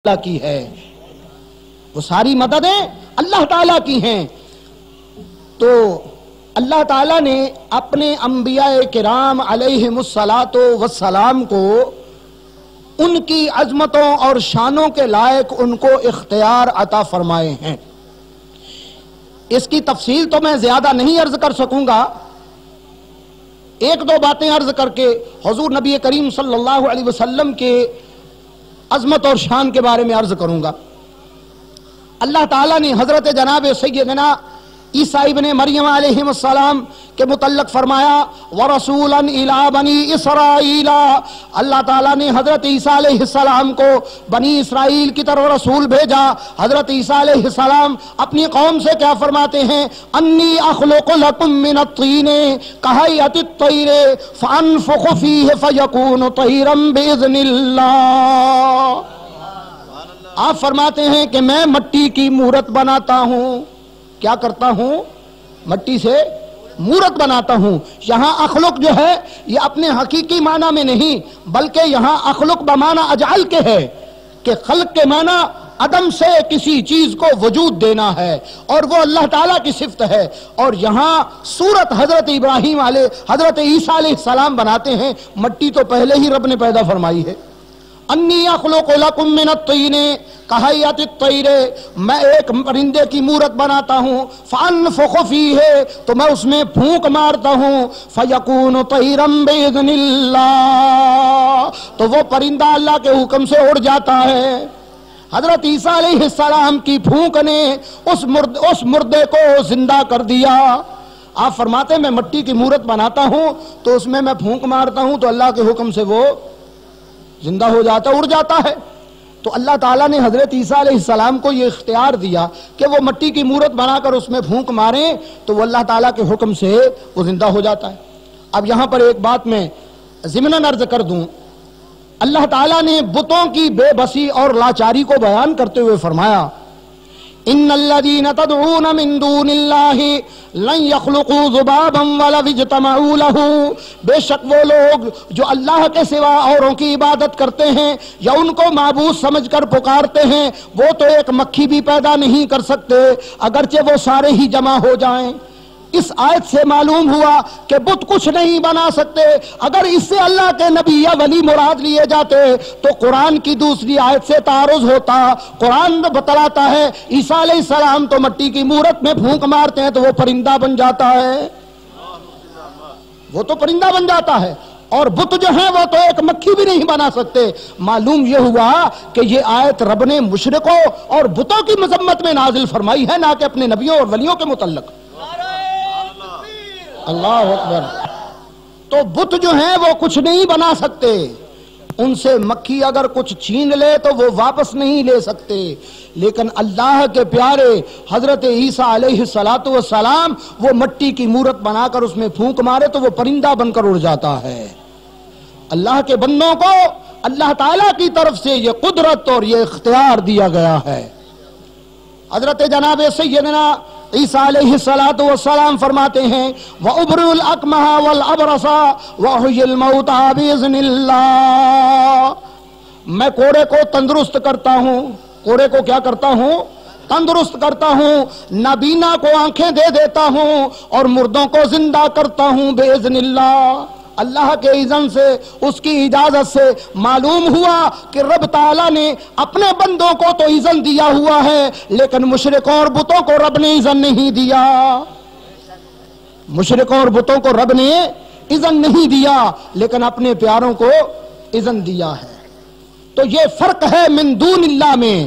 اللہ کی ہے، وہ ساری مددیں اللہ تعالیٰ کی ہیں۔ تو اللہ تعالیٰ نے اپنے انبیاء کرام علیہم الصلاۃ والسلام کو ان کی عظمتوں اور شانوں کے لائق ان کو اختیار عطا فرمائے ہیں۔ اس کی تفصیل تو میں زیادہ نہیں عرض کر سکوں گا، ایک دو باتیں عرض کر کے حضور نبی کریم صلی اللہ علیہ وسلم کے عظمت اور شان کے بارے میں عرض کروں گا۔ اللہ تعالیٰ نے حضرت جناب سیدنا عیسیٰ ابن مریم علیہ السلام کے متعلق فرمایا وَرَسُولًا إِلَىٰ بَنِي إِسْرَائِيلَ، اللہ تعالیٰ نے حضرت عیسیٰ علیہ السلام کو بنی اسرائیل کی طرف رسول بھیجا۔ حضرت عیسیٰ علیہ السلام اپنی قوم سے کیا فرماتے ہیں؟ انی اخلق لکم من الطین کہیئۃ الطیر فانفخ فیہ فیکون طیرا باذن اللہ۔ آپ فرماتے ہیں کہ میں مٹی کی مورت بناتا ہوں۔ کیا کرتا ہوں؟ مٹی سے مورت بناتا ہوں۔ یہاں اخلق جو ہے یہ اپنے حقیقی معنی میں نہیں، بلکہ یہاں اخلق بمعنی اجعل کے ہے کہ خلق کے معنی عدم سے کسی چیز کو وجود دینا ہے، اور وہ اللہ تعالیٰ کی صفت ہے۔ اور یہاں صورت حضرت ابراہیم علیہ حضرت عیسیٰ علیہ السلام بناتے ہیں، مٹی تو پہلے ہی رب نے پیدا فرمائی ہے۔ انی اخلق لکم من الطین کہیئۃ الطیر، میں ایک پرندے کی مورت بناتا ہوں، فانفخ فیہ، تو میں اس میں پھونک مارتا ہوں، فیکون طیرا باذن اللہ، تو وہ پرندہ اللہ کے حکم سے اڑ جاتا ہے۔ حضرت عیسیٰ علیہ السلام کی پھونک نے اس مردے کو زندہ کر دیا۔ آپ فرماتے ہیں میں مٹی کی مورت بناتا ہوں تو اس میں پھونک مارتا ہوں تو اللہ کے حکم سے وہ زندہ ہو جاتا، اڑ جاتا ہے۔ تو اللہ تعالیٰ نے حضرت عیسیٰ علیہ السلام کو یہ اختیار دیا کہ وہ مٹی کی مورت بنا کر اس میں پھونک ماریں تو وہ اللہ تعالیٰ کے حکم سے وہ زندہ ہو جاتا ہے۔ اب یہاں پر ایک بات میں ضمناً عرض کر دوں، اللہ تعالیٰ نے بتوں کی بے بسی اور لاچاری کو بیان کرتے ہوئے فرمایا ان الذین تدعون من دون اللہ لن یخلقوا ذبابا ولو اجتمعوا لہ، بے شک وہ لوگ جو اللہ کے سوا اوروں کی عبادت کرتے ہیں یا ان کو معبود سمجھ کر پکارتے ہیں، وہ تو ایک مکھی بھی پیدا نہیں کر سکتے اگرچہ وہ سارے ہی جمع ہو جائیں۔ اس آیت سے معلوم ہوا کہ بت کچھ نہیں بنا سکتے۔ اگر اس سے اللہ کے نبی یا ولی مراد لیے جاتے تو قرآن کی دوسری آیت سے تعارض ہوتا۔ قرآن بتلاتا ہے عیسیٰ علیہ السلام تو مٹی کی مورت میں پھونک مارتے ہیں تو وہ پرندہ بن جاتا ہے، وہ تو پرندہ بن جاتا ہے، اور بت جو ہیں وہ تو ایک مکھی بھی نہیں بنا سکتے۔ معلوم یہ ہوا کہ یہ آیت رب نے مشرکوں اور بتوں کی مذمت میں نازل فرمائی ہے، نہ کہ اپنے نبیوں اور ولیوں کے متعلق۔ اللہ اکبر۔ تو بت جو ہیں وہ کچھ نہیں بنا سکتے، ان سے مکھی اگر کچھ چھین لے تو وہ واپس نہیں لے سکتے، لیکن اللہ کے پیارے حضرت عیسیٰ علیہ السلام وہ مٹی کی مورت بنا کر اس میں پھونک مارے تو وہ پرندہ بن کر اڑ جاتا ہے۔ اللہ کے بندوں کو اللہ تعالیٰ کی طرف سے یہ قدرت اور یہ اختیار دیا گیا ہے۔ حضرت جناب سیدنا عیسیٰ علیہ السلام فرماتے ہیں وَأُبْرِئُ الْأَكْمَحَ وَالْأَبْرَصَ وَأُحْيِي الْمَوْتَىٰ بِإِذْنِ اللَّهِ، میں کوڑے کو تندرست کرتا ہوں۔ کوڑے کو کیا کرتا ہوں؟ تندرست کرتا ہوں۔ نابینا کو آنکھیں دے دیتا ہوں اور مردوں کو زندہ کرتا ہوں بِإِذْنِ اللَّهِ، اللہ کے اذن سے، اس کی اجازت سے۔ معلوم ہوا کہ رب تعالیٰ نے اپنے بندوں کو تو اذن دیا ہوا ہے، لیکن مشرکوں اور بتوں کو رب نے اذن نہیں دیا۔ مشرکوں اور بتوں کو رب نے اذن نہیں دیا، لیکن اپنے پیاروں کو اذن دیا ہے۔ تو یہ فرق ہے من دون اللہ میں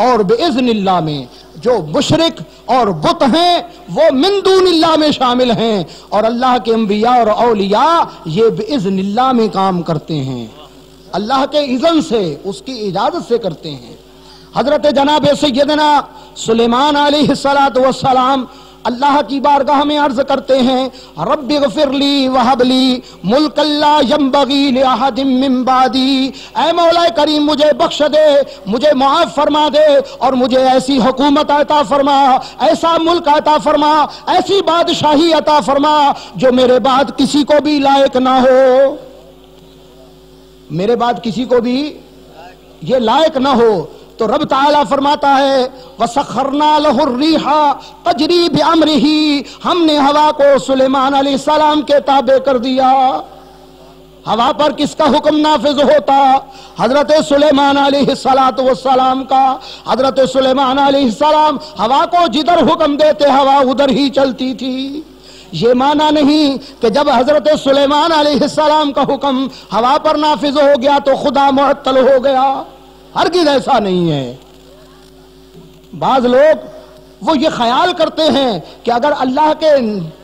اور باذن اللہ میں۔ جو مشرک اور بت ہیں وہ من دون اللہ میں شامل ہیں، اور اللہ کے انبیاء اور اولیاء یہ باذن اللہ میں کام کرتے ہیں، اللہ کے اذن سے، اس کی اجازت سے کرتے ہیں۔ حضرت جناب سیدنا سلیمان علیہ السلام اللہ کی بارگاہ میں عرض کرتے ہیں رب اغفر لی وہب لی ملک لا ینبغی لأحد من بعدی، اے مولا کریم مجھے بخش دے، مجھے معاف فرما دے، اور مجھے ایسی حکومت عطا فرما، ایسا ملک عطا فرما، ایسی بادشاہی عطا فرما جو میرے بعد کسی کو بھی لائق نہ ہو، میرے بعد کسی کو بھی یہ لائق نہ ہو۔ تو رب تعالیٰ فرماتا ہے وَسَخَّرْنَا لَهُ الرِّيحَ تَجْرِي بِأَمْرِهِ، ہم نے ہوا کو سلیمان علیہ السلام کے تابع کر دیا۔ ہوا پر کس کا حکم نافذ ہوتا؟ حضرت سلیمان علیہ السلام کا۔ حضرت سلیمان علیہ السلام ہوا کو جدھر حکم دیتے ہوا ادھر ہی چلتی تھی۔ یہ معنی نہیں کہ جب حضرت سلیمان علیہ السلام کا حکم ہوا پر نافذ ہو گیا تو خدا معطل ہو گیا، ہرگز ایسا نہیں ہے۔ بعض لوگ وہ یہ خیال کرتے ہیں کہ اگر اللہ کے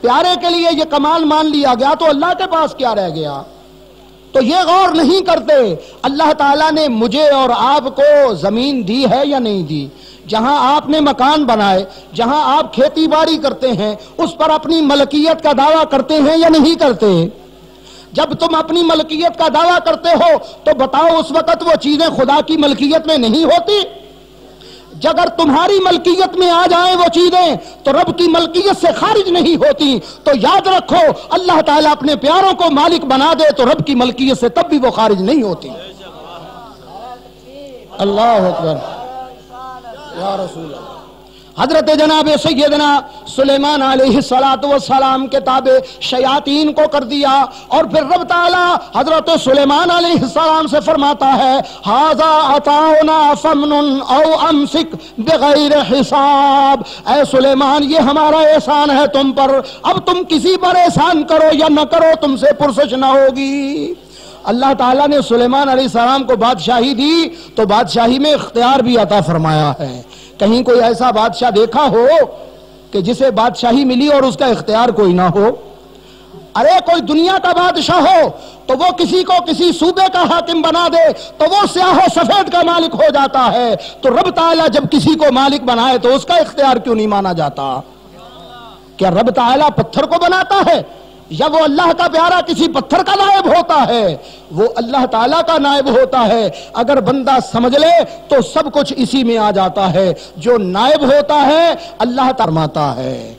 پیارے کے لیے یہ کمال مان لیا گیا تو اللہ کے پاس کیا رہ گیا، تو یہ غور نہیں کرتے اللہ تعالیٰ نے مجھے اور آپ کو زمین دی ہے یا نہیں دی، جہاں آپ نے مکان بنائے، جہاں آپ کھیتی باڑی کرتے ہیں، اس پر اپنی ملکیت کا دعویٰ کرتے ہیں یا نہیں کرتے؟ جب تم اپنی ملکیت کا دعویٰ کرتے ہو تو بتاؤ اس وقت وہ چیزیں خدا کی ملکیت میں نہیں ہوتی؟ اگر تمہاری ملکیت میں آ جائیں وہ چیزیں تو رب کی ملکیت سے خارج نہیں ہوتی۔ تو یاد رکھو اللہ تعالیٰ اپنے پیاروں کو مالک بنا دے تو رب کی ملکیت سے تب بھی وہ خارج نہیں ہوتی۔ اللہ اکبر یا رسول اللہ۔ حضرت جناب سیدنا سلیمان علیہ السلام کے تابع شیاطین کو کر دیا، اور پھر رب تعالیٰ حضرت سلیمان علیہ السلام سے فرماتا ہے ھذا عطاؤنا فمنن او امسک بغیر حساب، اے سلیمان یہ ہمارا احسان ہے تم پر، اب تم کسی پر احسان کرو یا نہ کرو تم سے پرسش نہ ہوگی۔ اللہ تعالیٰ نے سلیمان علیہ السلام کو بادشاہی دی تو بادشاہی میں اختیار بھی عطا فرمایا ہے۔ کہیں کوئی ایسا بادشاہ دیکھا ہو کہ جسے بادشاہی ملی اور اس کا اختیار کوئی نہ ہو؟ ارے کوئی دنیا کا بادشاہ ہو تو وہ کسی کو کسی صوبے کا حاکم بنا دے تو وہ سیاہ و سفید کا مالک ہو جاتا ہے، تو رب تعالیٰ جب کسی کو مالک بنائے تو اس کا اختیار کیوں نہیں مانا جاتا؟ کیا رب تعالیٰ پتھر کو بناتا ہے یا وہ اللہ کا پیارا کسی پتھر کا نائب ہوتا ہے؟ وہ اللہ تعالیٰ کا نائب ہوتا ہے۔ اگر بندہ سمجھ لے تو سب کچھ اسی میں آ جاتا ہے، جو نائب ہوتا ہے اللہ فرماتا ہے۔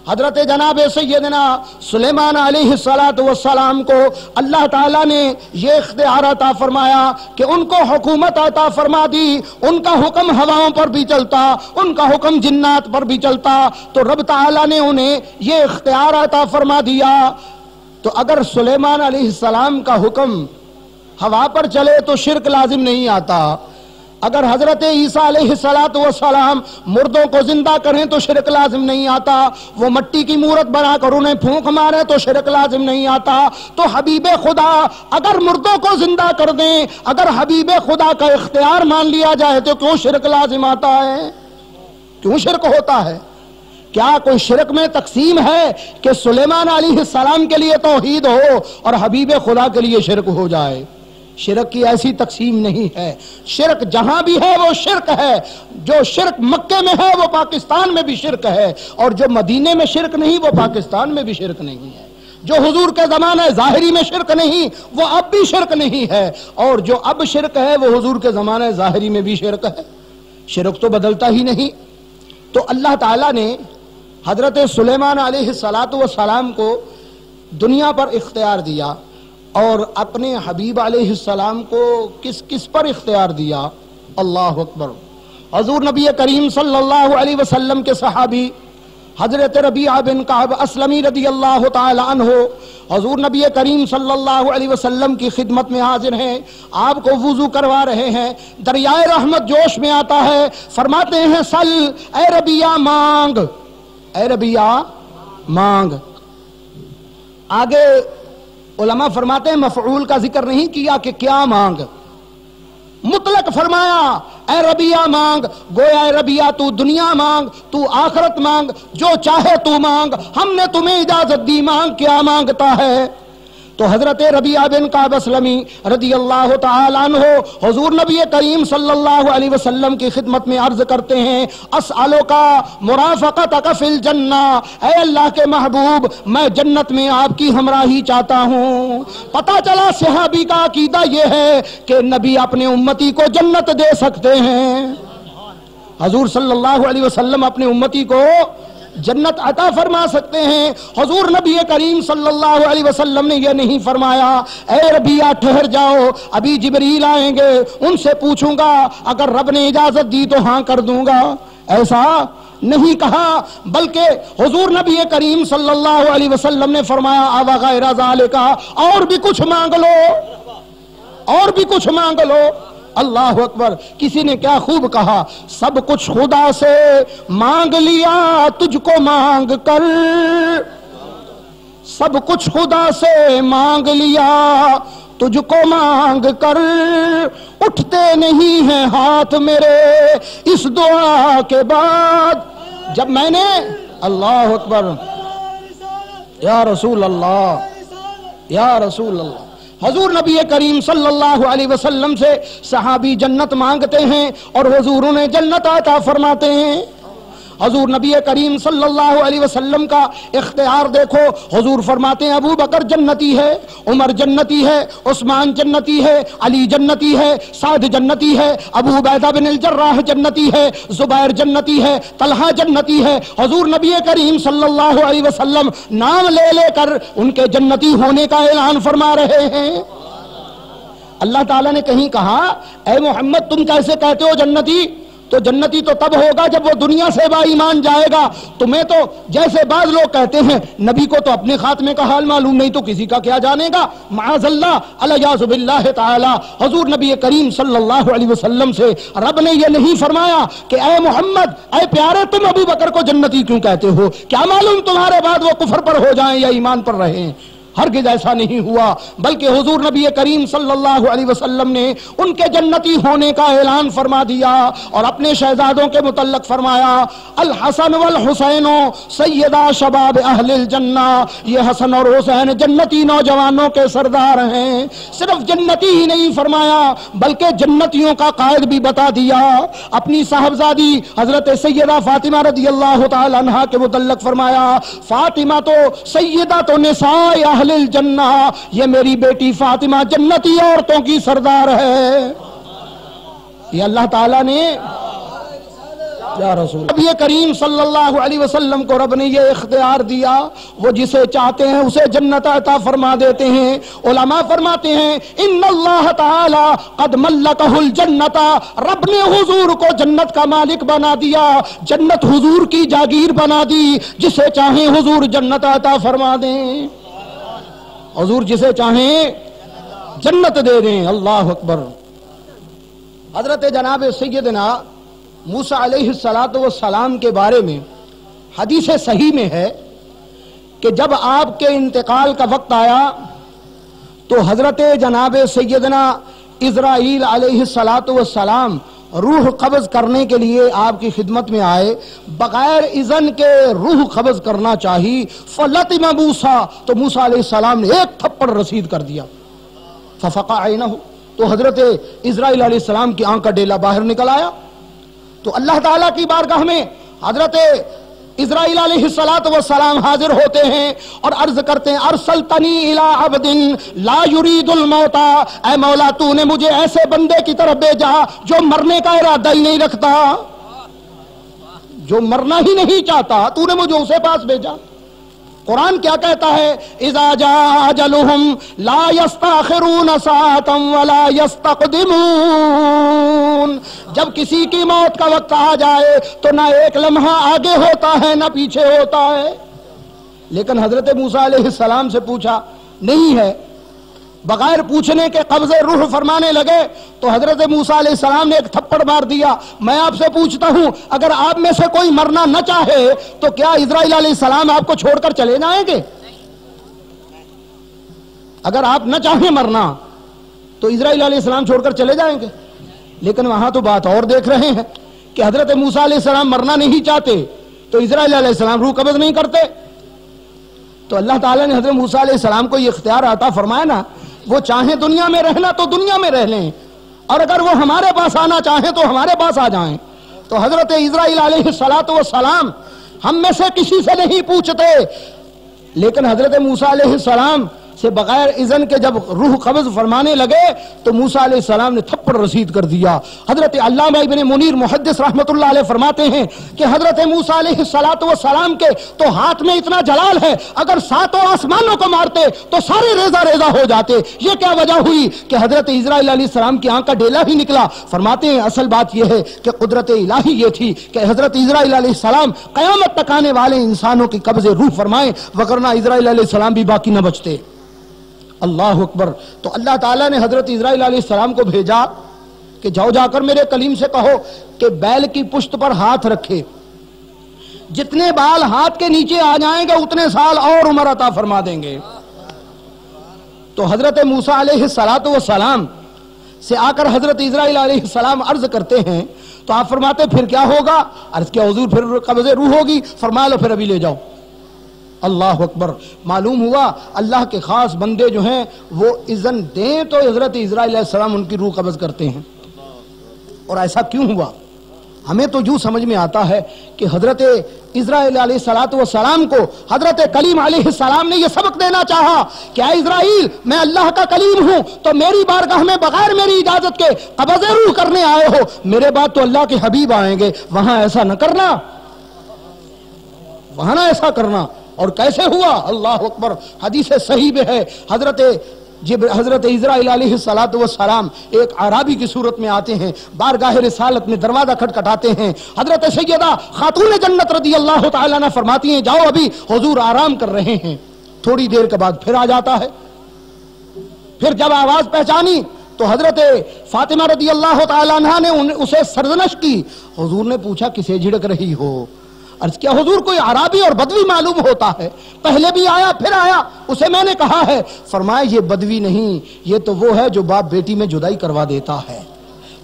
حضرت جناب سیدنا سلیمان علیہ السلام کو اللہ تعالیٰ نے یہ اختیار عطا فرمایا کہ ان کو حکومت عطا فرما دی، ان کا حکم ہواؤں پر بھی چلتا، ان کا حکم جنات پر بھی چلتا، تو رب تعالیٰ نے انہیں یہ اختیار عطا فرما دیا۔ تو اگر سلیمان علیہ السلام کا حکم ہوا پر چلے تو شرک لازم نہیں آتا، اگر حضرت عیسیٰ علیہ السلام مردوں کو زندہ کریں تو شرک لازم نہیں آتا، وہ مٹی کی مورت بنا کر انہیں پھونک مارے تو شرک لازم نہیں آتا۔ تو حبیب خدا اگر مردوں کو زندہ کر دیں، اگر حبیب خدا کا اختیار مان لیا جائے تو کیوں شرک لازم آتا ہے؟ کیوں شرک ہوتا ہے؟ کیا کوئی شرک میں تقسیم ہے کہ سلیمان علیہ السلام کے لیے توحید ہو اور حبیب خدا کے لیے شرک ہو جائے؟ شرک کی ایسی تقسیم نہیں ہے۔ شرک جہاں بھی ہے وہ شرک ہے، جو شرک مکے میں ہے وہ پاکستان میں بھی شرک ہے، اور جو مدینے میں شرک نہیں وہ پاکستان میں بھی شرک نہیں ہے۔ جو حضور کے زمانے ظاہری میں شرک نہیں وہ اب بھی شرک نہیں ہے، اور جو اب شرک ہے وہ حضور کے زمانے ظاہری میں بھی شرک ہے۔ شرک تو بدلتا ہی نہیں۔ تو اللہ تعالیٰ نے حضرت سلیمان علیہ السلام کو دنیا پر اختیار دیا، اور اپنے حبیب علیہ السلام کو کس کس پر اختیار دیا؟ اللہ اکبر۔ حضور نبی کریم صلی اللہ علیہ وسلم کے صحابی حضرت ربیعہ بن کعب اسلمی رضی اللہ تعالی عنہ حضور نبی کریم صلی اللہ علیہ وسلم کی خدمت میں حاضر ہیں، آپ کو وضو کروا رہے ہیں، دریائے رحمت جوش میں آتا ہے، فرماتے ہیں سل اے ربیعہ مانگ، اے ربیعہ مانگ۔ آگے علماء فرماتے ہیں مفعول کا ذکر نہیں کیا کہ کیا مانگ، مطلق فرمایا اے ربیعہ مانگ، گویا اے ربیعہ تو دنیا مانگ، تو آخرت مانگ، جو چاہے تو مانگ، ہم نے تمہیں اجازت دی، مانگ، کیا مانگتا ہے؟ تو حضرت ربیعہ بن کعب اسلمی رضی اللہ تعالی عنہ حضور نبی کریم صلی اللہ علیہ وسلم کی خدمت میں عرض کرتے ہیں اسألک مرافقتک فی الجنہ، اے اللہ کے محبوب میں جنت میں آپ کی ہمراہی چاہتا ہوں۔ پتہ چلا صحابی کا عقیدہ یہ ہے کہ نبی اپنے امتی کو جنت دے سکتے ہیں۔ حضور صلی اللہ علیہ وسلم اپنے امتی کو جنت عطا فرما سکتے ہیں۔ حضور نبی کریم صلی اللہ علیہ وسلم نے یہ نہیں فرمایا اے ربیہ ٹھہر جاؤ، ابھی جبریل آئیں گے، ان سے پوچھوں گا، اگر رب نے اجازت دی تو ہاں کر دوں گا، ایسا نہیں کہا، بلکہ حضور نبی کریم صلی اللہ علیہ وسلم نے فرمایا آوا غیر ذالک، اور بھی کچھ مانگ لو، اور بھی کچھ مانگ لو۔ اللہ اکبر۔ کسی نے کیا خوب کہا، سب کچھ خدا سے مانگ لیا تجھ کو مانگ کر، سب کچھ خدا سے مانگ لیا تجھ کو مانگ کر، اٹھتے نہیں ہیں ہاتھ میرے اس دعا کے بعد۔ جب میں نے اللہ اکبر یا رسول اللہ یا رسول اللہ، حضور نبی کریم صلی اللہ علیہ وسلم سے صحابی جنت مانگتے ہیں اور حضور انہیں جنت عطا فرماتے ہیں۔ حضور نبی کریم صلی اللہ علیہ وسلم کا اختیار دیکھو، حضور فرماتے ہیں ابو بکر جنتی ہے، عمر جنتی ہے، عثمان جنتی ہے، علی جنتی ہے، سعد جنتی ہے، ابو عبیدہ بن الجراح جنتی ہے، زبیر جنتی ہے، طلحہ جنتی ہے۔ حضور نبی کریم صلی اللہ علیہ وسلم نام لے لے کر ان کے جنتی ہونے کا اعلان فرما رہے ہیں۔ اللہ تعالیٰ نے کہیں کہا اے محمد تم کیسے کہتے ہو جنتی؟ تو جنتی تو تب ہوگا جب وہ دنیا سے با ایمان جائے گا۔ تمہیں تو جیسے بعض لوگ کہتے ہیں نبی کو تو اپنے خاتمے کا حال معلوم نہیں تو کسی کا کیا جانے گا، معاذ اللہ الیاذ باللہ تعالی۔ حضور نبی کریم صلی اللہ علیہ وسلم سے رب نے یہ نہیں فرمایا کہ اے محمد اے پیارے تم ابو بکر کو جنتی کیوں کہتے ہو، کیا معلوم تمہارے بعد وہ کفر پر ہو جائیں یا ایمان پر رہیں۔ ہرگز ایسا نہیں ہوا، بلکہ حضور نبی کریم صلی اللہ علیہ وسلم نے ان کے جنتی ہونے کا اعلان فرما دیا اور اپنے شہزادوں کے متعلق فرمایا الحسن والحسین سیدہ شباب اہل الجنہ، یہ حسن اور حسین جنتی نوجوانوں کے سردار ہیں۔ صرف جنتی ہی نہیں فرمایا بلکہ جنتیوں کا قائد بھی بتا دیا۔ اپنی صاحبزادی حضرت سیدہ فاطمہ رضی اللہ تعالی عنہا کے متعلق فرمایا فاطمہ تو سیدہ تو نساء اہل الجنہ، یہ میری بیٹی فاطمہ جنتی عورتوں کی سردار ہے۔ یہ اللہ تعالیٰ نے یا رسول نبی کریم صلی اللہ علیہ وسلم کو رب نے یہ اختیار دیا، وہ جسے چاہتے ہیں اسے جنت عطا فرما دیتے ہیں۔ علماء فرماتے ہیں ان اللہ تعالی قد ملکہ الجنت، رب نے حضور کو جنت کا مالک بنا دیا، جنت حضور کی جاگیر بنا دی، جسے چاہیں حضور جنت عطا فرما دیں، حضور جسے چاہیں جنت دے دیں۔ اللہ اکبر۔ حضرت جناب سیدنا موسیٰ علیہ السلام کے بارے میں حدیث صحیح میں ہے کہ جب آپ کے انتقال کا وقت آیا تو حضرت جناب سیدنا اسرائیل علیہ السلام روح قبض کرنے کے لیے آپ کی خدمت میں آئے، بغیر اذن کے روح قبض کرنا چاہی، فلطم موسیٰ، تو موسیٰ علیہ السلام نے ایک تھپڑ رسید کر دیا، ففقع عینہ، تو حضرت اسرائیل علیہ السلام کی آنکھ کا ڈیلا باہر نکل آیا۔ تو اللہ تعالیٰ کی بارگاہ میں حضرت اسرائیل علیہ السلام حاضر ہوتے ہیں اور عرض کرتے ہیں ارسلتنی الی عبد لا یرید الموت، اے مولا تو نے مجھے ایسے بندے کی طرف بھیجا جو مرنے کا ارادہ ہی نہیں رکھتا، جو مرنا ہی نہیں چاہتا، تو نے مجھے اسے پاس بھیجا۔ قرآن کیا کہتا ہے اذا جاء اجلہم لا یستاخرون ساعتا ولا یستقدمون، جب کسی کی موت کا وقت آ جائے تو نہ ایک لمحہ آگے ہوتا ہے نہ پیچھے ہوتا ہے۔ لیکن حضرت موسیٰ علیہ السلام سے پوچھا نہیں ہے، بغیر پوچھنے کے قبضے روح فرمانے لگے تو حضرت موسیٰ علیہ السلام نے ایک تھپڑ مار دیا۔ میں آپ سے پوچھتا ہوں اگر آپ میں سے کوئی مرنا نہ چاہے تو کیا اسرائیل علیہ السلام آپ کو چھوڑ کر چلے جائیں گے؟ اگر آپ نہ چاہیں مرنا تو اسرائیل علیہ السلام چھوڑ کر چلے جائیں گے؟ لیکن وہاں تو بات اور دیکھ رہے ہیں کہ حضرت موسیٰ علیہ السلام مرنا نہیں چاہتے تو اسرائیل علیہ السلام روح قبض نہیں کرتے۔ تو اللہ تعالیٰ نے حضرت موسیٰ علیہ السلام کو یہ اختیار عطا فرمایا نا، وہ چاہیں دنیا میں رہنا تو دنیا میں رہ لیں، اور اگر وہ ہمارے پاس آنا چاہیں تو ہمارے پاس آ جائیں۔ تو حضرت اسرائیل علیہ السلام ہم میں سے کسی سے نہیں پوچھتے، لیکن حضرت موسیٰ علیہ السلام سے بغیر اذن کے جب روح قبض فرمانے لگے تو موسیٰ علیہ السلام نے تھپڑ رسید کر دیا۔ حضرت علامہ ابن منیر محدث رحمت اللہ علیہ فرماتے ہیں کہ حضرت موسیٰ علیہ السلام کے تو ہاتھ میں اتنا جلال ہے، اگر ساتوں آسمانوں کو مارتے تو سارے ریزہ ریزہ ہو جاتے۔ یہ کیا وجہ ہوئی کہ حضرت اسرائیل علیہ السلام کی آنکھ کا ڈیلا ہی نکلا؟ فرماتے ہیں اصل بات یہ ہے کہ قدرت الہی یہ تھی کہ حضرت اسرائیل علیہ السلام قیامت تک آنے والے انسانوں کی قبض روح فرمائیں، وگرنہ اسرائیل علیہ السلام بھی باقی نہ بچتے۔ اللہ اکبر۔ تو اللہ تعالیٰ نے حضرت اسرائیل علیہ السلام کو بھیجا کہ جاؤ جا کر میرے کلیم سے کہو کہ بیل کی پشت پر ہاتھ رکھے، جتنے بال ہاتھ کے نیچے آ جائیں گے اتنے سال اور عمر عطا فرما دیں گے۔ تو حضرت موسیٰ علیہ السلام سے آ کر حضرت اسرائیل علیہ السلام عرض کرتے ہیں تو آپ فرماتے پھر کیا ہوگا؟ عرض کیا حضور پھر قبض روح ہوگی؟ فرمایا لو پھر ابھی لے جاؤ۔ اللہ اکبر۔ معلوم ہوا اللہ کے خاص بندے جو ہیں وہ اذن دیں تو حضرت اسرائیل علیہ السلام ان کی روح قبض کرتے ہیں۔ اور ایسا کیوں ہوا؟ ہمیں تو یوں سمجھ میں آتا ہے کہ حضرت اسرائیل علیہ السلام کو حضرت کلیم علیہ السلام نے یہ سبق دینا چاہا کہ اے اسرائیل، میں اللہ کا کلیم ہوں، تو میری بارگاہ میں بغیر میری اجازت کے قبض روح کرنے آئے ہو، میرے بعد تو اللہ کے حبیب آئیں گے، وہاں ایسا نہ کرنا، وہاں نہ ایسا کرنا۔ اور کیسے ہوا؟ اللہ اکبر۔ حدیث صحیح میں ہے حضرت اسرائیل علیہ السلام ایک عرابی کی صورت میں آتے ہیں، بارگاہ رسالت میں دروازہ کھٹکھٹاتے ہیں۔ حضرت سیدہ خاتون جنت رضی اللہ تعالیٰ عنہ فرماتی ہیں جاؤ ابھی حضور آرام کر رہے ہیں۔ تھوڑی دیر کے بعد پھر آ جاتا ہے۔ پھر جب آواز پہچانی تو حضرت فاطمہ رضی اللہ تعالیٰ عنہ نے اسے سرزنش کی۔ حضور نے پوچھا کسے جھڑک رہی ہو؟ عرض کیا حضور کوئی عرابی اور بدوی معلوم ہوتا ہے، پہلے بھی آیا پھر آیا، اسے میں نے کہا ہے۔ فرمایا یہ بدوی نہیں، یہ تو وہ ہے جو باپ بیٹی میں جدائی کروا دیتا ہے،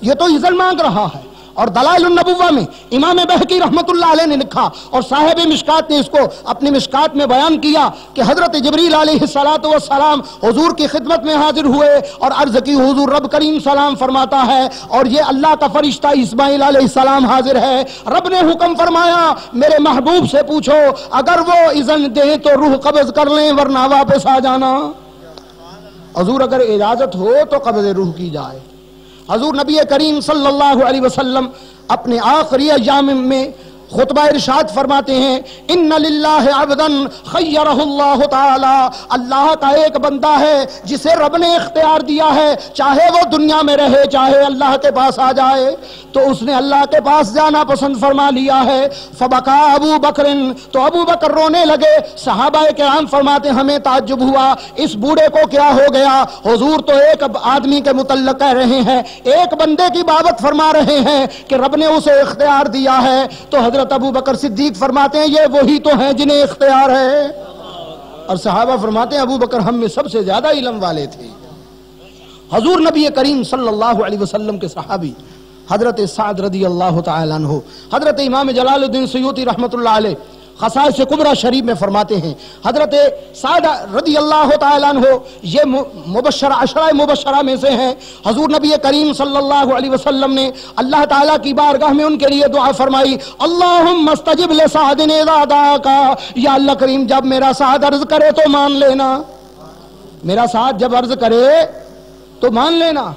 یہ تو اذن مانگ رہا ہے۔ اور دلائل النبوہ میں امام بہقی رحمت اللہ علیہ نے لکھا اور صاحب مشکات نے اس کو اپنی مشکات میں بیان کیا کہ حضرت جبریل علیہ السلام حضور کی خدمت میں حاضر ہوئے اور عرض کی حضور رب کریم سلام فرماتا ہے اور یہ اللہ کا فرشتہ اسماعیل علیہ السلام حاضر ہے۔ رب نے حکم فرمایا میرے محبوب سے پوچھو، اگر وہ اذن دیں تو روح قبض کر لیں ورنہ واپس آ جانا۔ حضور اگر اجازت ہو تو قبض روح کی جائے۔ حضور نبی کریم صلی اللہ علیہ وسلم اپنے آخری ایام میں خطبہ ارشاد فرماتے ہیں ان للہ عبدا خیرہ اللہ تعالی، اللہ کا ایک بندہ ہے جسے رب نے اختیار دیا ہے، چاہے وہ دنیا میں رہے چاہے اللہ کے پاس آ جائے، تو اس نے اللہ کے پاس جانا پسند فرما لیا ہے۔ فبکا ابو بکر، تو ابو بکر رونے لگے۔ صحابہ کرام فرماتے ہمیں تعجب ہوا اس بوڑھے کو کیا ہو گیا؟ حضور تو ایک آدمی کے متعلق کہہ رہے ہیں، ایک بندے کی بابت فرما رہے ہیں کہ رب نے اسے اختیار دیا ہے۔ تو حضرت ابو بکر صدیق فرماتے ہیں یہ وہی تو ہیں جنہیں اختیار ہے۔ اور صحابہ فرماتے ہیں ابو بکر ہم میں سب سے زیادہ علم والے تھے۔ حضور نبی کریم صلی اللہ علیہ وسلم کے صحابی حضرت سعد رضی اللہ تعالیٰ عنہ، حضرت امام جلال الدین سیوطی رحمت اللہ علیہ خصائص کبریٰ شریف میں فرماتے ہیں حضرت سعد رضی اللہ تعالیٰ عنہ یہ مبشرہ عشرہ مبشرہ میں سے ہیں۔ حضور نبی کریم صلی اللہ علیہ وسلم نے اللہ تعالیٰ کی بارگاہ میں ان کے لیے دعا فرمائی اللہم استجب لسعد اذا دعاک، یا اللہ کریم جب میرا سعد عرض کرے تو مان لینا، میرا سعد جب عرض کرے تو مان لینا۔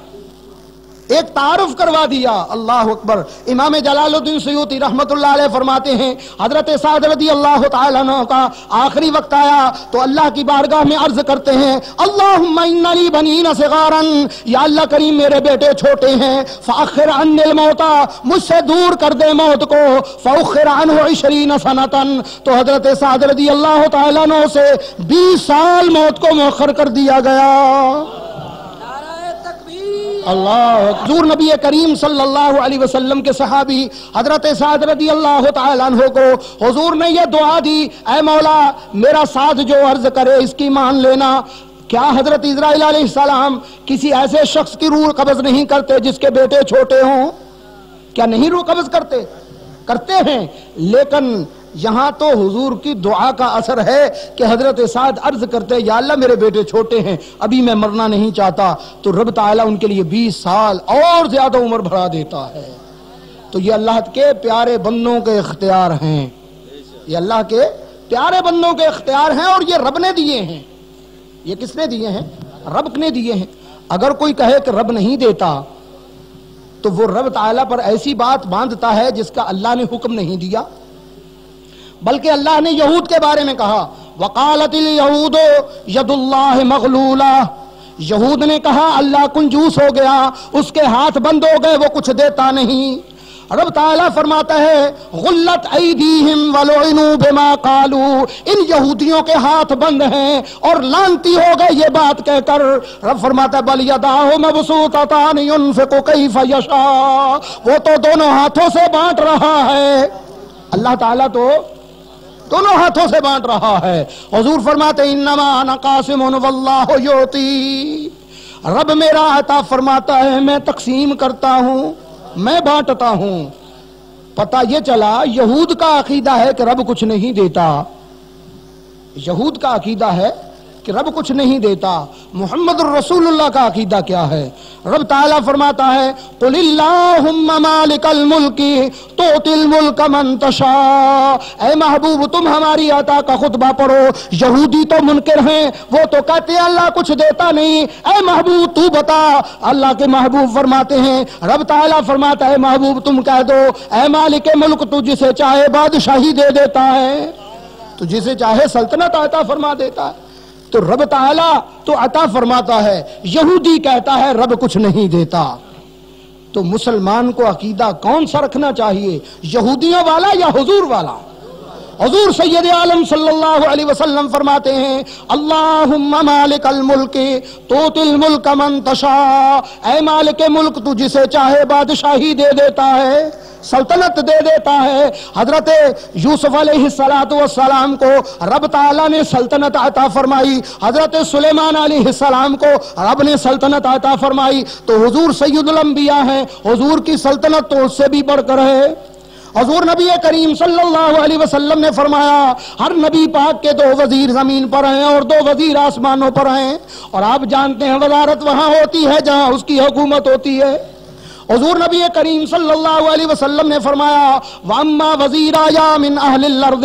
ایک تعارف کروا دیا۔ اللہ اکبر۔ امام جلال الدین سیوطی رحمت اللہ علیہ فرماتے ہیں حضرت سعد رضی اللہ تعالیٰ عنہ کا آخری وقت آیا تو اللہ کی بارگاہ میں عرض کرتے ہیں اللہم ان لی بنین صغارا، یا اللہ کریم میرے بیٹے چھوٹے ہیں، فاخر عنی الموت، مجھ سے دور کر دے موت کو، فاخر عنہ 20 سنتا، تو حضرت سعد رضی اللہ تعالیٰ عنہ سے 20 سال موت کو مؤخر کر دیا گیا۔ اللہ حضور نبی کریم صلی اللہ علیہ وسلم کے صحابی حضرت سعد رضی اللہ تعالیٰ عنہ کو حضور نے یہ دعا دی اے مولا میرا سعد جو عرض کرے اس کی مان لینا۔ کیا حضرت اسرائیل علیہ السلام کسی ایسے شخص کی روح قبض نہیں کرتے جس کے بیٹے چھوٹے ہوں؟ کیا نہیں روح قبض کرتے ہیں؟ لیکن یہاں تو حضور کی دعا کا اثر ہے کہ حضرت سعد عرض کرتے یا اللہ میرے بیٹے چھوٹے ہیں ابھی میں مرنا نہیں چاہتا، تو رب تعالیٰ ان کے لیے 20 سال اور زیادہ عمر بڑھا دیتا ہے۔ تو یہ اللہ کے پیارے بندوں کے اختیار ہیں، یہ اللہ کے پیارے بندوں کے اختیار ہیں اور یہ رب نے دیے ہیں۔ یہ کس نے دیے ہیں؟ رب نے دیے ہیں۔ اگر کوئی کہے کہ رب نہیں دیتا تو وہ رب تعالیٰ پر ایسی بات باندھتا ہے جس کا اللہ نے حکم نہیں دیا۔ بلکہ اللہ نے یہود کے بارے میں کہا وقالت الیہود ید اللہ مغلولہ، یہود نے کہا اللہ کنجوس ہو گیا، اس کے ہاتھ بند ہو گئے، وہ کچھ دیتا نہیں۔ رب تعالیٰ فرماتا ہے غلت ایدیہم ولعنوا بما قالوا، ان یہودیوں کے ہاتھ بند ہیں اور لعنتی ہو گئے یہ بات کہہ کر۔ رب فرماتا ہے بل یداہ مبسوطتان ينفق کیف یشاء، وہ تو دونوں ہاتھوں سے بانٹ رہا ہے، اللہ تعالیٰ تو دونوں ہاتھوں سے بانٹ رہا ہے۔ حضور فرماتے انما انا قاسم واللہ یعطی، رب میرا عطا فرماتا ہے، میں تقسیم کرتا ہوں، میں بانٹتا ہوں۔ پتہ یہ چلا یہود کا عقیدہ ہے کہ رب کچھ نہیں دیتا، یہود کا عقیدہ ہے کہ رب کچھ نہیں دیتا۔ محمد الرسول اللہ کا عقیدہ کیا ہے؟ رب تعالیٰ فرماتا ہے قل اللہم مالک الملک تؤتی الملک من تشاء، اے محبوب تم ہماری عطا کا خطبہ پڑھو۔ یہودی تو منکر ہیں، وہ تو کہتے ہیں اللہ کچھ دیتا نہیں، اے محبوب تو بتا۔ اللہ کے محبوب فرماتے ہیں، رب تعالیٰ فرماتا ہے محبوب تم کہہ دو اے مالک ملک تو جسے چاہے بادشاہی دے دیتا ہے، تو جسے چاہے سلطنت عطا فرما دیتا ہے۔ تو رب تعالیٰ تو عطا فرماتا ہے، یہودی کہتا ہے رب کچھ نہیں دیتا۔ تو مسلمان کو عقیدہ کون سا رکھنا چاہیے، یہودیوں والا یا حضور والا؟ حضور سید عالم صلی اللہ علیہ وسلم فرماتے ہیں اللہم مالک الملک تؤتی الملک من تشاء، اے مالک ملک تو جسے چاہے بادشاہی دے دیتا ہے، سلطنت دے دیتا ہے۔ حضرت یوسف علیہ السلام کو رب تعالیٰ نے سلطنت عطا فرمائی، حضرت سلیمان علیہ السلام کو رب نے سلطنت عطا فرمائی۔ تو حضور سید الانبیاء ہیں، حضور کی سلطنت تو اس سے بھی بڑھ کر ہے۔ حضور نبی کریم صلی اللہ علیہ وسلم نے فرمایا ہر نبی پاک کے 2 وزیر زمین پر ہیں اور 2 وزیر آسمانوں پر ہیں، اور آپ جانتے ہیں وزارت وہاں ہوتی ہے جہاں اس کی حکومت ہوتی ہے۔ حضور نبی کریم صلی اللہ علیہ وسلم نے فرمایا وَأَمَّا وَزِيرَايَا مِنْ أَهْلِ الْأَرْضِ،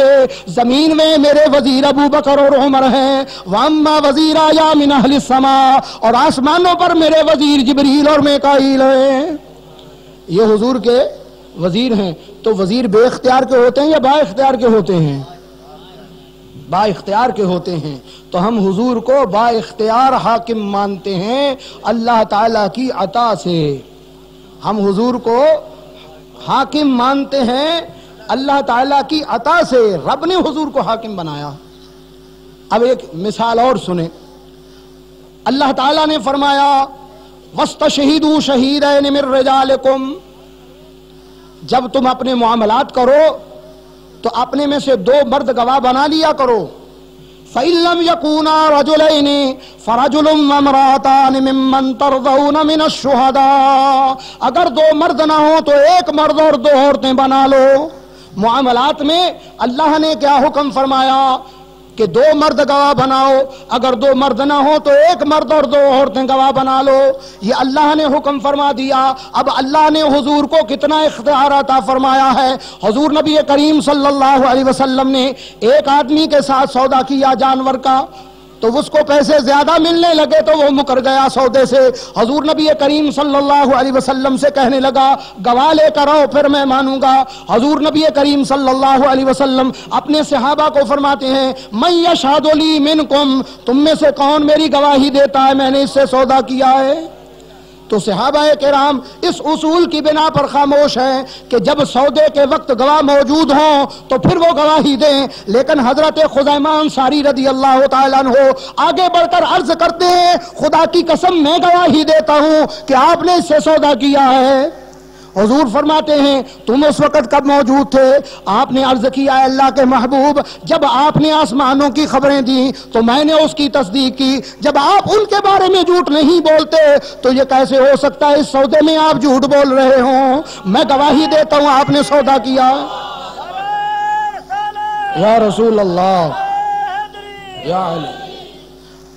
زمین میں میرے وزیر ابو بکر اور عمر ہیں، وَأَمَّا وَزِيرَايَا مِنْ أَهْلِ السَّمَاءِ، اور آسمانوں پر میرے وزیر جبریل اور میکائیل ہیں۔ یہ حضور کے وزیر ہیں۔ تو وزیر بے اختیار کے ہوتے ہیں یا با اختیار کے ہوتے ہیں؟ با اختیار کے ہوتے ہیں۔ تو ہم حضور کو با اختیار حاکم مانتے ہیں اللہ تعالیٰ کی عطا سے، ہم حضور کو حاکم مانتے ہیں اللہ تعالیٰ کی عطا سے، رب نے حضور کو حاکم بنایا۔ اب ایک مثال اور سنیں، اللہ تعالیٰ نے فرمایا وَاسْتَشْهِدُوا شَهِيدَيْنِ مِن رِّجَالِكُمْ، جب تم اپنے معاملات کرو تو اپنے میں سے 2 مرد گواہ بنا لیا کرو۔ فَإِن لَّمْ يَكُونَا رَجُلَيْنِ فَرَجُلٌ وَامْرَأَتَانِ مِمَّن تَرْضَوْنَ مِنَ الشُّهَدَاءِ، اگر 2 مرد نہ ہوں تو 1 مرد اور 2 عورتیں بنا لو۔ معاملات میں اللہ نے کیا حکم فرمایا کہ 2 مرد گواہ بناؤ، اگر 2 مرد نہ ہو تو 1 مرد اور 2 عورتیں گواہ بنا لو، یہ اللہ نے حکم فرما دیا۔ اب اللہ نے حضور کو کتنا اختیار عطا فرمایا ہے۔ حضور نبی کریم صلی اللہ علیہ وسلم نے ایک آدمی کے ساتھ سودا کیا جانور کا، تو اس کو پیسے زیادہ ملنے لگے تو وہ مکر گیا سودے سے۔ حضور نبی کریم صلی اللہ علیہ وسلم سے کہنے لگا گواہ لے کر آؤ پھر میں مانوں گا۔ حضور نبی کریم صلی اللہ علیہ وسلم اپنے صحابہ کو فرماتے ہیں من یشہد لی منکم، تم میں سے کون میری گواہی دیتا ہے میں نے اس سے سودا کیا ہے؟ تو صحابہ کرام اس اصول کی بنا پر خاموش ہیں کہ جب سودے کے وقت گواہ موجود ہوں تو پھر وہ گواہی دیں، لیکن حضرت خزیمہ انصاری رضی اللہ تعالیٰ عنہ آگے بڑھ کر عرض کرتے ہیں خدا کی قسم میں گواہی دیتا ہوں کہ آپ نے اس سے سودا کیا ہے۔ حضور فرماتے ہیں تم اس وقت کب موجود تھے؟ آپ نے عرض کیا اللہ کے محبوب جب آپ نے آسمانوں کی خبریں دیں تو میں نے اس کی تصدیق کی، جب آپ ان کے بارے میں جھوٹ نہیں بولتے تو یہ کیسے ہو سکتا ہے اس سودے میں آپ جھوٹ بول رہے ہوں؟ میں گواہی دیتا ہوں آپ نے سودا کیا۔ یا رسول اللہ، یا علی،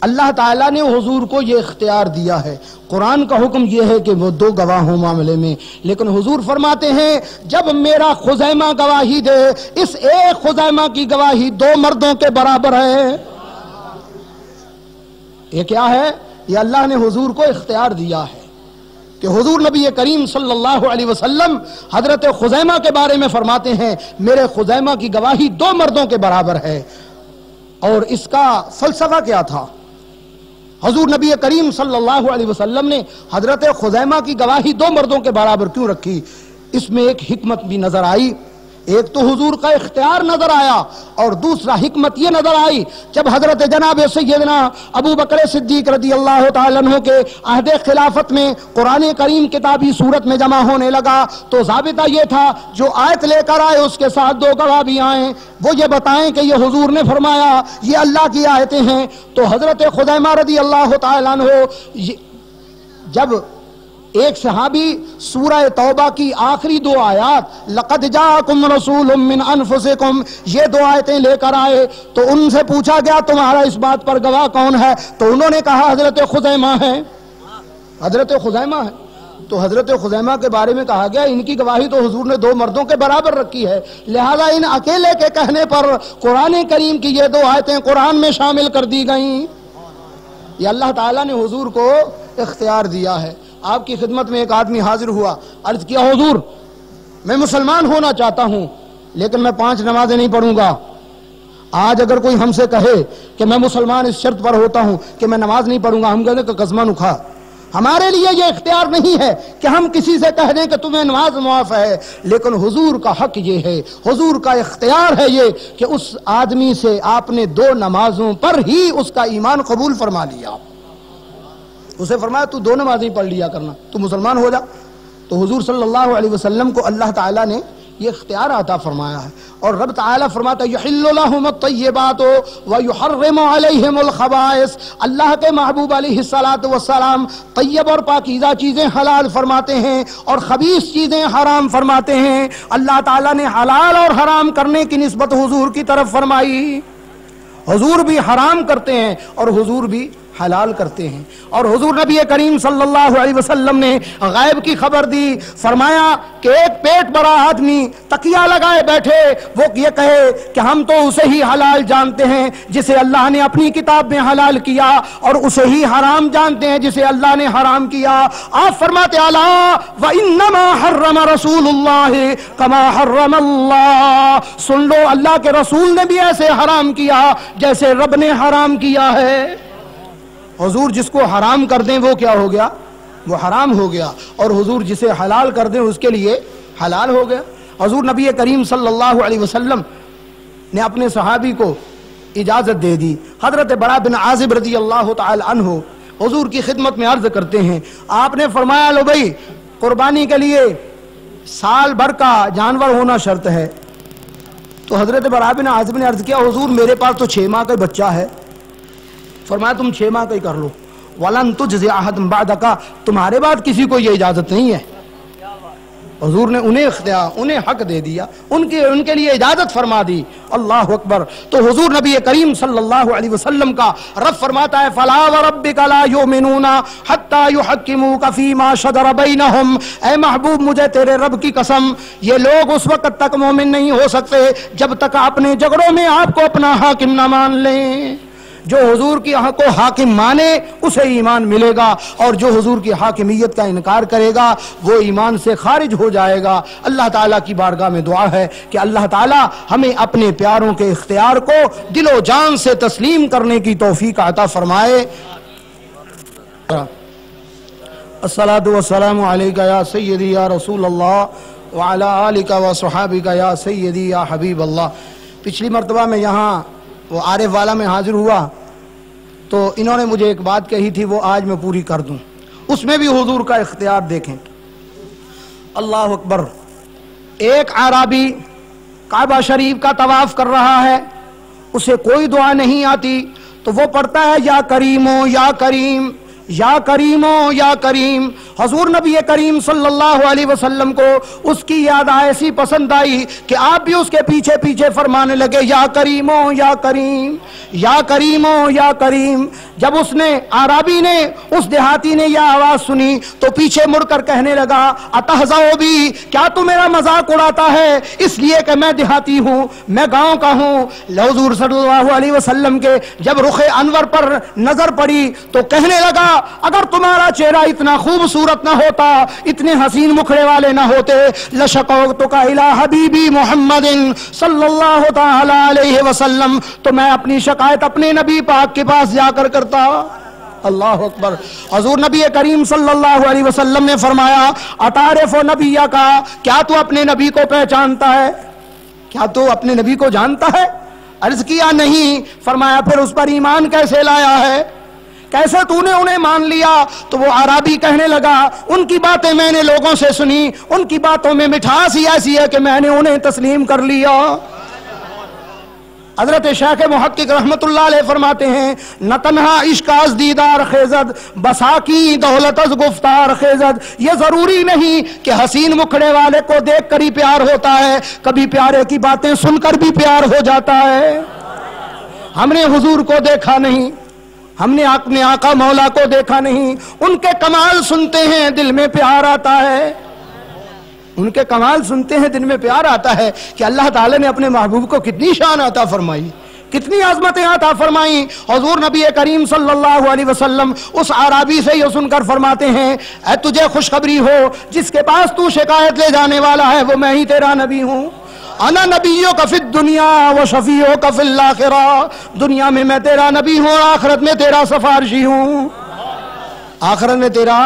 اللہ تعالیٰ نے حضور کو یہ اختیار دیا ہے۔ قرآن کا حکم یہ ہے کہ وہ 2 گواہ ہوں معاملے میں، لیکن حضور فرماتے ہیں جب میرا خزیمہ گواہی دے، اس ایک خزیمہ کی گواہی 2 مردوں کے برابر ہے۔ یہ کیا ہے؟ یہ اللہ نے حضور کو اختیار دیا ہے کہ حضور نبی کریم صلی اللہ علیہ وسلم حضرت خزیمہ کے بارے میں فرماتے ہیں میرے خزیمہ کی گواہی 2 مردوں کے برابر ہے۔ اور اس کا فلسفہ کیا تھا؟ حضور نبی کریم صلی اللہ علیہ وسلم نے حضرت خزیمہ کی گواہی 2 مردوں کے برابر کیوں رکھی؟ اس میں ایک حکمت بھی نظر آئی۔ ایک تو حضور کا اختیار نظر آیا اور دوسرا حکمت یہ نظر آئی جب حضرت جناب سیدنا ابو بکر صدیق رضی اللہ تعالیٰ عنہ کے عہد خلافت میں قرآن کریم کتابی صورت میں جمع ہونے لگا تو ضابطہ یہ تھا جو آیت لے کر آئے اس کے ساتھ 2 گواہ بھی آئیں، وہ یہ بتائیں کہ یہ حضور نے فرمایا، یہ اللہ کی آیتیں ہیں۔ تو حضرت خزیمہ رضی اللہ تعالیٰ عنہ جب ایک صحابی سورہ توبہ کی آخری 2 آیات لقد جاءکم رسول من انفسکم یہ 2 آیتیں لے کر آئے تو ان سے پوچھا گیا تمہارا اس بات پر گواہ کون ہے؟ تو انہوں نے کہا حضرت خزیمہ ہے، حضرت خزیمہ ہے۔ تو حضرت خزیمہ کے بارے میں کہا گیا ان کی گواہی تو حضور نے 2 مردوں کے برابر رکھی ہے، لہذا ان اکیلے کے کہنے پر قرآن کریم کی یہ 2 آیتیں قرآن میں شامل کر دی گئیں۔ یہ اللہ تعالیٰ نے حضور کو اختیار دیا ہے۔ آپ کی خدمت میں ایک آدمی حاضر ہوا، عرض کیا حضور میں مسلمان ہونا چاہتا ہوں لیکن میں 5 نمازیں نہیں پڑھوں گا۔ آج اگر کوئی ہم سے کہے کہ میں مسلمان اس شرط پر ہوتا ہوں کہ میں نماز نہیں پڑھوں گا، ہم کہتے ہیں کہ قسمہ نکھا۔ ہمارے لیے یہ اختیار نہیں ہے کہ ہم کسی سے کہہ دیں کہ تمہیں نماز معاف ہے، لیکن حضور کا حق یہ ہے، حضور کا اختیار ہے یہ کہ اس آدمی سے آپ نے 2 نمازوں پر ہی اس کا ایمان قبول فرما لیا۔ اسے فرمایا تو 2 نمازیں پڑھ لیا کرنا، تو مسلمان ہو جا۔ تو حضور صلی اللہ علیہ وسلم کو اللہ تعالیٰ نے یہ اختیار عطا فرمایا ہے، اور رب تعالیٰ فرماتا ہے یحل لہم الطیبات ویحرم علیہم الخبائث۔ اللہ کے محبوب علیہ السلام طیب اور پاکیزہ چیزیں حلال فرماتے ہیں اور خبیث چیزیں حرام فرماتے ہیں۔ اللہ تعالیٰ نے حلال اور حرام کرنے کی نسبت حضور کی طرف فرمائی۔ حضور بھی حرام کرتے ہیں اور حضور بھی حلال کرتے ہیں، اور حضور نبی کریم صلی اللہ علیہ وسلم نے غیب کی خبر دی، فرمایا کہ ایک پیٹ بڑا آدمی تکیہ لگائے بیٹھے وہ یہ کہے کہ ہم تو اسے ہی حلال جانتے ہیں جسے اللہ نے اپنی کتاب میں حلال کیا، اور اسے ہی حرام جانتے ہیں جسے اللہ نے حرام کیا۔ آپ فرماتے الا وانما حرم رسول اللہ کما حرم اللہ، سن لو اللہ کے رسول نے بھی ایسے حرام کیا جیسے رب نے حرام کیا ہے۔ حضور جس کو حرام کر دیں وہ کیا ہو گیا؟ وہ حرام ہو گیا، اور حضور جسے حلال کر دیں اس کے لیے حلال ہو گیا۔ حضور نبی کریم صلی اللہ علیہ وسلم نے اپنے صحابی کو اجازت دے دی۔ حضرت برا بن عازب رضی اللہ تعالی عنہ حضور کی خدمت میں عرض کرتے ہیں، آپ نے فرمایا لو بھائی قربانی کے لیے سال بھر کا جانور ہونا شرط ہے۔ تو حضرت برا بن عازب نے عرض کیا حضور میرے پاس تو 6 ماہ کا بچہ ہے۔ فرمایا تم 6 ماہ کا ہی کر لو، وَلَن تُجْزِئَ أَحَدٌ بَعْدَكَ، تمہارے بعد کسی کو یہ اجازت نہیں ہے۔ حضور نے انہیں اختیار، انہیں حق دے دیا، ان کے لیے اجازت فرما دی۔ اللہ اکبر۔ تو حضور نبی کریم صلی اللہ علیہ وسلم کا رب فرماتا ہے فَلَا وَرَبِّكَ لَا يُؤْمِنُونَ حَتَّى يُحَكِّمُوكَ فِي مَا شَجَرَ بَيْنَهُمْ، اے محبوب مجھے تیرے رب کی قسم یہ لوگ اس وقت تک مومن نہیں ہو سکتے جب تک اپنے جھگڑوں میں آپ کو اپنا حاکم نہ مان لیں۔ جو حضور کی کو حاکم مانے اسے ایمان ملے گا، اور جو حضور کی حاکمیت کا انکار کرے گا وہ ایمان سے خارج ہو جائے گا۔ اللہ تعالیٰ کی بارگاہ میں دعا ہے کہ اللہ تعالیٰ ہمیں اپنے پیاروں کے اختیار کو دل و جان سے تسلیم کرنے کی توفیق عطا فرمائے۔ الصلاۃ والسلام علیک یا سیدی یا رسول اللہ وعلی آلک وصحابک یا سیدی یا حبیب اللہ۔ پچھلی مرتبہ میں یہاں وہ عارف والا میں حاضر ہوا تو انہوں نے مجھے ایک بات کہی تھی وہ آج میں پوری کر دوں، اس میں بھی حضور کا اختیار دیکھیں۔ اللہ اکبر۔ ایک اعرابی کعبہ شریف کا طواف کر رہا ہے، اسے کوئی دعا نہیں آتی تو وہ پڑھتا ہے یا کریمو یا کریم یا کریمو یا کریم۔ حضور نبی کریم صلی اللہ علیہ وسلم کو اس کی یاد ایسی پسند آئی کہ آپ بھی اس کے پیچھے پیچھے فرمانے لگے یا کریمو یا کریم، یا کریمو یا کریم۔ جب اس نے عربی نے، اس دیہاتی نے یہ آواز سنی تو پیچھے مڑ کر کہنے لگا اتہزؤ بی، کیا تو میرا مذاق اڑاتا ہے اس لیے کہ میں دیہاتی ہوں، میں گاؤں کا ہوں؟ حضور صلی اللہ علیہ وسلم کے جب رخ انور پر نظر پڑی تو کہنے لگا اگر تمہارا چہرہ اتنا خوبصورت نہ ہوتا، اتنے حسین مکھڑے والے نہ ہوتے، لشقوتک الی حبیبی محمد صلی اللہ تعالی علیہ وسلم، تو میں اپنی شکایت اپنے نبی پاک کے پاس جا کر کرتا۔ اللہ اکبر۔ حضور نبی کریم صلی اللہ علیہ وسلم نے فرمایا اتعرف نبیک، کیا تو اپنے نبی کو پہچانتا ہے؟ کیا تو اپنے نبی کو جانتا ہے؟ عرض کیا نہیں۔ فرمایا پھر اس پر ایمان کیسے لایا ہے؟ کیسے تو نے انہیں مان لیا؟ تو وہ عربی کہنے لگا ان کی باتیں میں نے لوگوں سے سنی، ان کی باتوں میں مٹھاس ہی ایسی ہے کہ میں نے انہیں تسلیم کر لیا۔ حضرت شیخ محقق رحمت اللہ علیہ فرماتے ہیں نہ تنہا عشق از دیدار خیزد، بساکی دولت از گفتار خیزد۔ یہ ضروری نہیں کہ حسین مکھڑے والے کو دیکھ کر ہی پیار ہوتا ہے، کبھی پیارے کی باتیں سن کر بھی پیار ہو جاتا ہے۔ ہم نے حضور کو دیکھا نہیں، ہم نے اپنے آقا مولا کو دیکھا نہیں، ان کے کمال سنتے ہیں دل میں پیار آتا ہے، ان کے کمال سنتے ہیں دل میں پیار آتا ہے کہ اللہ تعالیٰ نے اپنے محبوب کو کتنی شان عطا فرمائی، کتنی عظمتیں عطا فرمائیں۔ حضور نبی کریم صلی اللہ علیہ وسلم اس عربی سے یہ سن کر فرماتے ہیں اے تجھے خوشخبری ہو، جس کے پاس تو شکایت لے جانے والا ہے وہ میں ہی تیرا نبی ہوں۔ انا نبیک فی الدنیا و شفیعک فی الاخرہ، دنیا میں میں تیرا نبی ہوں، آخرت میں تیرا سفارشی ہوں، آخرت میں تیرا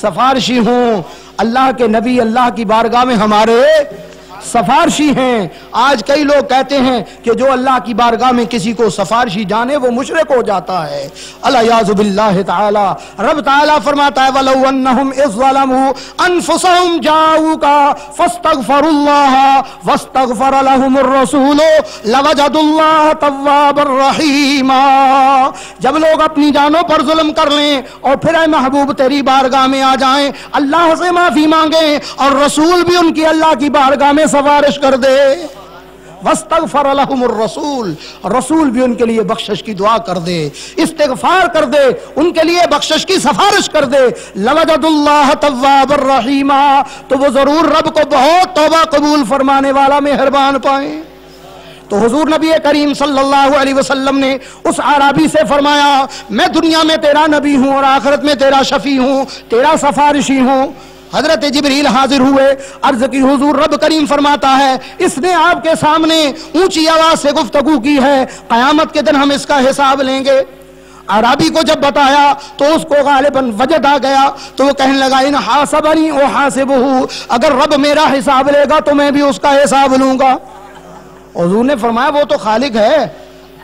سفارشی ہوں۔ اللہ کے نبی اللہ کی بارگاہ میں ہمارے سفارشی ہیں۔ آج کئی لوگ کہتے ہیں کہ جو اللہ کی بارگاہ میں کسی کو سفارشی جانے وہ مشرک ہو جاتا ہے، الیاذ باللہ تعالی۔ رب تعالی فرماتا ہے وَلَوْ أَنَّهُمْ إِذْ ظَلَمُوا أَنفُسَهُمْ جَاءُوكَ فَاسْتَغْفَرُوا اللَّهَ وَاسْتَغْفَرَ لَهُمُ الرَّسُولُ لَوَجَدُوا اللَّهَ تَوَّابًا رَحِيمًا۔ جب لوگ اپنی جانوں پر ظلم کر لیں اور پھر اے محبوب تیری بارگاہ میں آ جائیں، اللہ سے معافی مانگیں اور رسول بھی ان کی اللہ کی بارگاہ میں سفارش کر دے، واستغفر لهم الرسول، رسول بھی ان کے لیے بخشش کی دعا کر دے، استغفار کر دے، ان کے لیے بخشش کی سفارش کر دے، لوجد اللہ تواب الرحیمہ، تو وہ ضرور رب کو بہت توبہ قبول فرمانے والا مہربان پائیں۔ تو حضور نبی کریم صلی اللہ علیہ وسلم نے اس عربی سے فرمایا میں دنیا میں تیرا نبی ہوں اور آخرت میں تیرا شفیع ہوں، تیرا سفارشی ہوں۔ حضرت جبریل حاضر ہوئے، عرض کی حضور رب کریم فرماتا ہے اس نے آپ کے سامنے اونچی آواز سے گفتگو کی ہے، قیامت کے دن ہم اس کا حساب لیں گے۔ عربی کو جب بتایا تو اس کو غالباً وجد آ گیا، تو وہ کہنے لگا ان حاسبنی احاسبہ، اگر رب میرا حساب لے گا تو میں بھی اس کا حساب لوں گا۔ حضور نے فرمایا وہ تو خالق ہے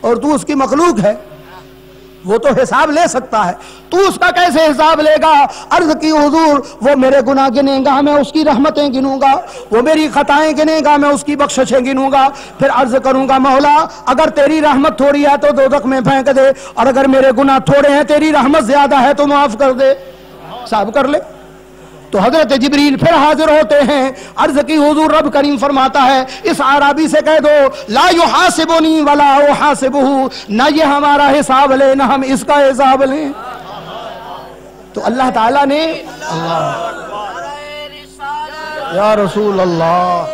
اور تو اس کی مخلوق ہے، وہ تو حساب لے سکتا ہے، تو اس کا کیسے حساب لے گا؟ عرض کی حضور وہ میرے گناہ گنے گا میں اس کی رحمتیں گنوں گا، وہ میری خطائیں گنے گا میں اس کی بخششیں گنوں گا، پھر عرض کروں گا مولا اگر تیری رحمت تھوڑی ہے تو دوزخ میں پھینک دے، اور اگر میرے گناہ تھوڑے ہیں تیری رحمت زیادہ ہے تو معاف کر دے، حساب کر لے۔ تو حضرت جبریل پھر حاضر ہوتے ہیں، عرض کی حضور رب کریم فرماتا ہے اس عربی سے کہہ دو لا یحاسبنی ولا احاسبہ، نہ یہ ہمارا حساب لے نہ ہم اس کا حساب لیں۔ تو اللہ تعالیٰ نے یا رسول اللہ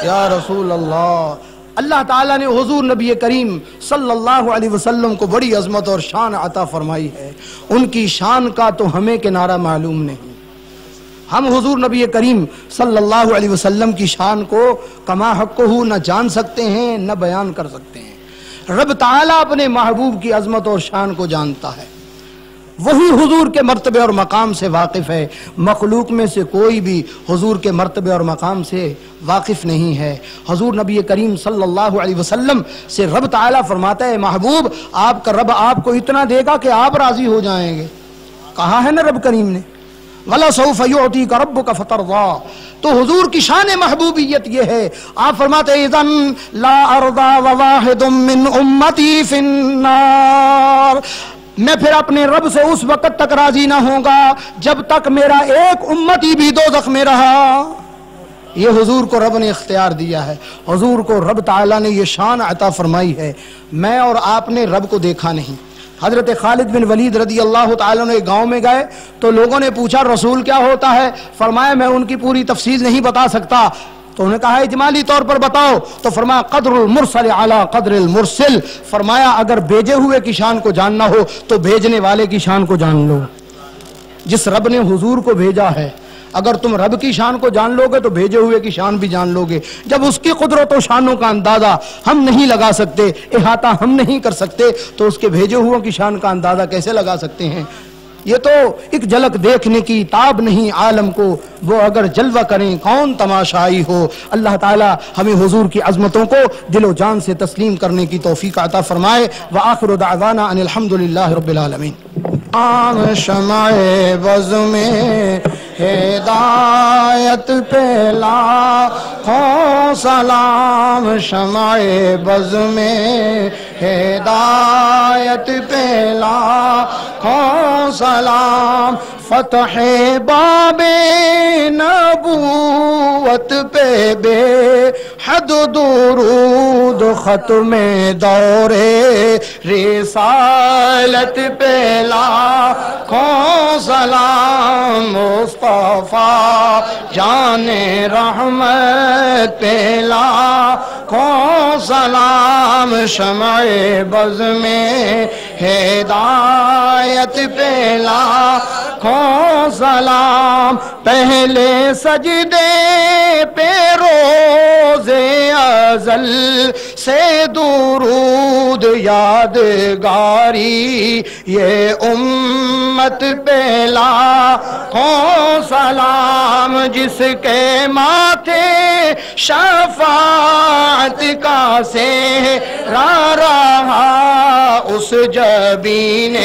یا رسول اللہ، اللہ تعالیٰ نے حضور نبی کریم صلی اللہ علیہ وسلم کو بڑی عظمت اور شان عطا فرمائی ہے، ان کی شان کا تو ہمیں کنارہ معلوم نہیں۔ ہم حضور نبی کریم صلی اللہ علیہ وسلم کی شان کو کما حقہ نہ جان سکتے ہیں نہ بیان کر سکتے ہیں۔ رب تعالیٰ اپنے محبوب کی عظمت اور شان کو جانتا ہے، وہی حضور کے مرتبے اور مقام سے واقف ہے، مخلوق میں سے کوئی بھی حضور کے مرتبے اور مقام سے واقف نہیں ہے۔ حضور نبی کریم صلی اللہ علیہ وسلم سے رب تعالیٰ فرماتا ہے محبوب آپ کا رب آپ کو اتنا دے گا کہ آپ راضی ہو جائیں گے، کہا ہے نا رب کریم نے وَلَسَوْفَ يُعْطِيكَ رَبُّكَ فَتَرْضَىٰ۔ تو حضور کی شان محبوبیت یہ ہے، آپ فرماتے ہیں اِذًا لَا أَرْضَىٰ وَوَاحِدٌ مِّنْ أُمَّتِي فِي النَّارِ، میں پھر اپنے رب سے اس وقت تک راضی نہ ہوں گا جب تک میرا ایک امتی بھی دوزخ میں رہا۔ یہ حضور کو رب نے اختیار دیا ہے، حضور کو رب تعالیٰ نے یہ شان عطا فرمائی ہے۔ میں اور آپ نے رب کو دیکھا نہیں۔ حضرت خالد بن ولید رضی اللہ تعالیٰ نے گاؤں میں گئے تو لوگوں نے پوچھا رسول کیا ہوتا ہے؟ فرمایا میں ان کی پوری تفصیل نہیں بتا سکتا۔ تو انہوں نے کہا اجمالی طور پر بتاؤ، تو فرمایا قدر المرسل علی قدر المرسل، فرمایا اگر بھیجے ہوئے کی شان کو جاننا ہو تو بھیجنے والے کی شان کو جان لو۔ جس رب نے حضور کو بھیجا ہے، اگر تم رب کی شان کو جان لو گے تو بھیجے ہوئے کی شان بھی جان لو گے۔ جب اس کی قدرت و شانوں کا اندازہ ہم نہیں لگا سکتے، احاطہ ہم نہیں کر سکتے، تو اس کے بھیجے ہوئے کی شان کا اندازہ کیسے لگا سکتے ہیں؟ یہ تو ایک جھلک دیکھنے کی تاب نہیں عالم کو، وہ اگر جلوہ کریں کون تماشائی ہو۔ اللہ تعالی ہمیں حضور کی عظمتوں کو دل و جان سے تسلیم کرنے کی توفیق عطا فرمائے۔ وآخر دعوانا ان الحمدللہ رب العالمین۔ آن شمع بز میں ہدایت پہ لاکھوں سلام، شمع بز میں ہدایت پہ لاکھوں سلام، فتح باب نبوت پہ بے حد درود، ختم دور رسالت پہ لاکھوں سلام، مصطفیٰ جان رحمت پہ لاکھوں سلام، شمع بز میں ہدایت پہ لاکھوں سلام، پہلے سجدے پہ روز ازل سے درود یادگاری، یہ امت پہ لاکھوں سلام، جس کے ماتھے شفاعت کا سہرا رہا، اس جبین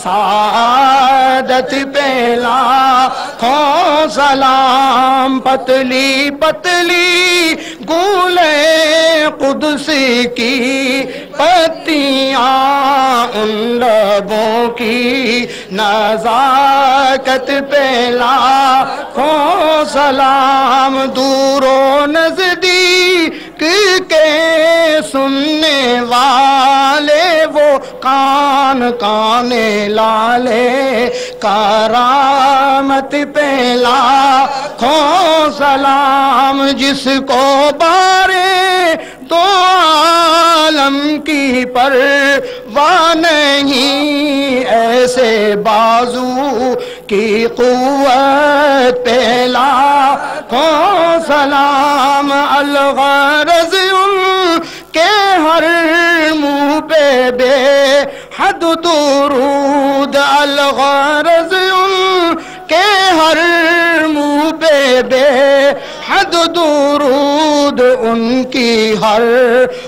سعادت پہ لاکھوں سلام، پتلی پتلی گولے قدس کی پتیاں، ان لبوں کی نزاکت پہ لاکھوں سلام، دور و نزدیک کے سننے والے وہ کان کانے لالے کرامت پہ لاکھوں سلام، جس کو بارے دو عالم کی پرواہ نہیں، ایسے بازو کی قوت پہ لاکھوں سلام، الغرض ان کے ہر منہ پہ بے حد درود، الغرض ان کے ہر منہ پہ بے حد درود، ان کی ہر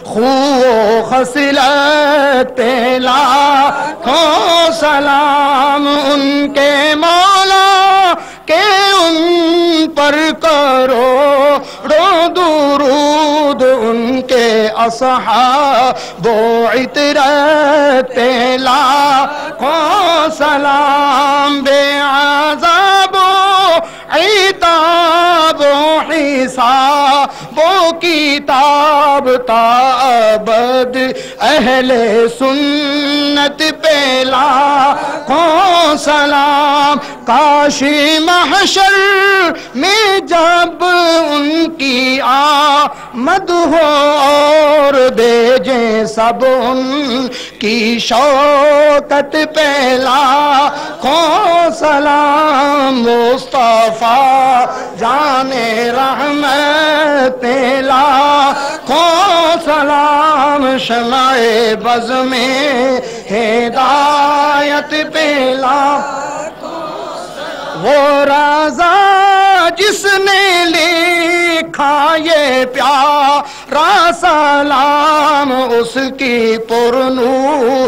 خو و خصلت پہ لاکھوں سلام، ان کے مولا کہ ان پر کروڑوں درود، ان کے اصحاب و عطرت پہ لاکھوں سلام، بے عذاب و عتاب و حساب و کتاب تا ابد اہل سنت پہ لاکھوں سلام، کاش محشر میں جب ان کی آمد ہو اور بھیجیں سب ان کی شوکت پہ لاکھوں سلام، مصطفیٰ جان رحمت پہ لاکھوں سلام، شمع بز میں ہدایت پہ لاکھوں سلام، وہ رضا جس نے لکھا یہ پیارا سلام، اس کی پرنور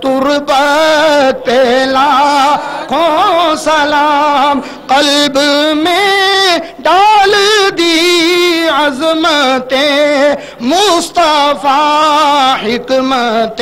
تربت پہ لاکھوں سلام، قلب میں ڈال دی عظمت مصطفیٰ، حکمت